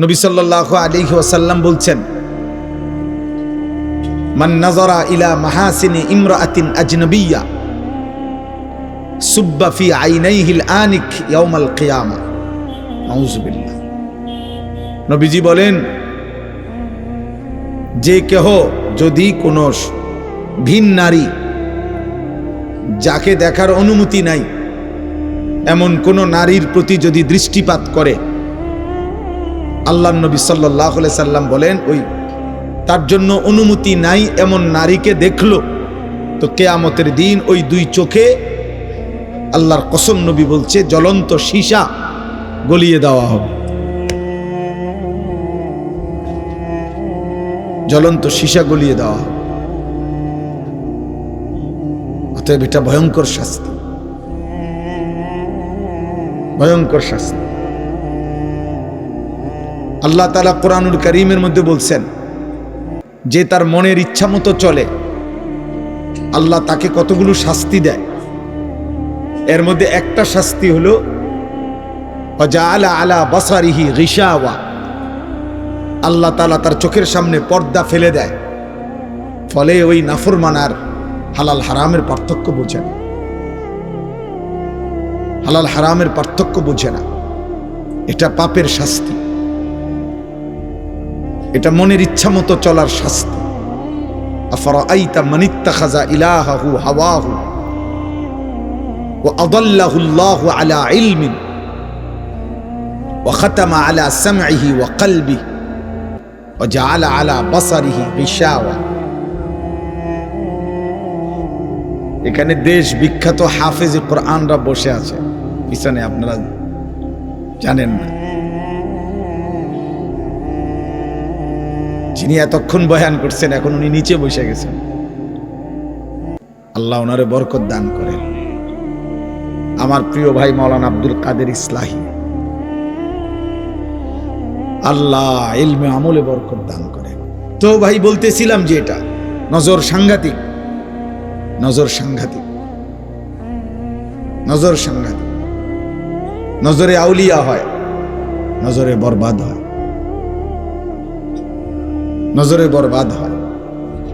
নবী সাল্লাল্লাহু আলাইহি ওয়াসাল্লাম বলছেন, মান নাযারা ইলা মাহাসিনি ইমরাআতিন আজনাবিয়্যা সুব্বা ফি আইনাইহিল আনিক ইয়াউমাল কিয়ামা। নাউযুবিল্লাহ। নবীজি বলেন, যে কেহ যদি কোনো ভিন নারী যাকে দেখার অনুমতি নাই এমন কোন নারীর প্রতি যদি দৃষ্টিপাত করে, আল্লাহর নবী সাল্লাল্লাহু আলাইহি সাল্লাম বলেন, ওই তার জন্য অনুমতি নাই এমন নারীকে দেখলো তো কিয়ামতের দিন ওই দুই চোখে, আল্লাহর কসম নবী বলছে, জ্বলন্ত সীসা গলিয়ে দেওয়া হবে। জ্বলন্ত সীসা গলিয়ে দেওয়া হবে। অতএব এটা ভয়ঙ্কর শাস্তি, ভয়ঙ্কর শাস্তি। আল্লাহ তাআলা কোরআনুল কারীমের মধ্যে বলছেন, যে তার মনের ইচ্ছা মতো চলে আল্লাহ তাকে কতগুলো শাস্তি দেয়। এর মধ্যে একটা শাস্তি হলো ওয়াজআলা আলা বাসারিহি গিশাওয়া, আল্লাহ তাআলা তার চোখের সামনে পর্দা ফেলে দেয়, ফলে ওই নাফরমানার হালাল হারামের পার্থক্য বোঝে না, হালাল হারামের পার্থক্য বোঝে না। এটা পাপের শাস্তি, এটা মনের ইচ্ছা মতো চলার শাস্তি। আফরাআইতা মান ইত্তাখাযা ইলাহাহু হাওয়াহু ওয়া আদাল্লাহু আল্লাহু আলা ইলমিন ওয়া খাতামা আলা সামইহি ওয়া কলবিহি ওয়া জাআলা আলা বাসারিহি গিশাওয়া। এখানে দেশ বিখ্যাত হাফেজে কোরআনরা বসে আছে পিছনে, আপনারা জানেন না, যিনি এতক্ষণ বয়ান করছেন এখন উনি নিচে বসে গেছেন। আল্লাহ ওনারে বরকত দান করেন। আমার প্রিয় ভাই মাওলানা আব্দুল কাদের ইসলাহি, আল্লাহ ইলমে আমলে বরকত দান করেন। তো ভাই বলতেছিলাম যে এটা নজর সাংঘাতিক, নজর সাংঘাতিক, নজর সাংঘাতিক। নজরে আউলিয়া হয়, নজরে বরবাদ হয়, নজরে বরবাদ হয়।